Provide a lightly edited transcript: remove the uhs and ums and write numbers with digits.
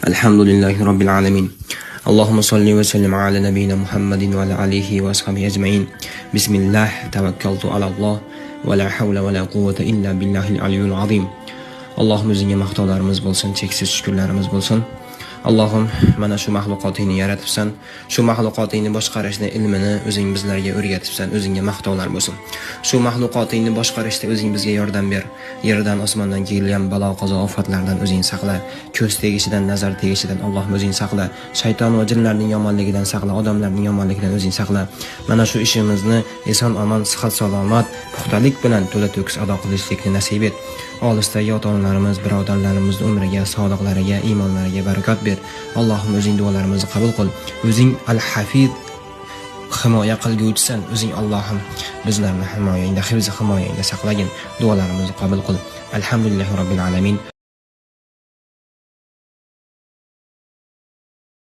Alhamdulillahi Rabbil alamin. Allahumma salli wa sallim ala nabiyyina Muhammadin wa ala alihi wa ashabihi ajma'in. Bismillah, tawakkaltu ala Allah wa la hawla wa la quwwata illa billahil aliyyil azim. Allohim o'zingga maqtovlarimiz bo'lsin, cheksiz shukrlarimiz bo'lsin. Allohim, mana shu mahluqotingni yaratibsan, shu mahluqotingni boshqarishni ilmini o'zing bizlarga o'rgatibsan, o'zingga maqtovlar bo'lsin. Shu mahluqotingni boshqarishda o'zing bizga yordam ber. Yerdan, osmondan kelgan balo qazo ofatlardan o'zing saqla. Ko'z tegishidan, nazar tegishidan Allohim o'zing saqla. Shayton va jinlarning yomonligidan saqla, odamlarning yomonligidan o'zing saqla. Mana shu ishimizni eson omon, sihat salomat, puxtalik bilan to'la to'kis ado qilishlikni nasib et. Olisdagi ota-onalarimiz, birodarlarimizni umriga, sog'liqlariga, iymonlariga barakot ber. Allohim o'zing duolarimizni qabul qil. O'zing Al-Hafiz, himoya qilguvchisan. O'zing Allohim bizlarni himoyangda, hifz himoyangda saqlagin. Duolarimizni qabul qil. Alhamdulillahi Robbil alamin.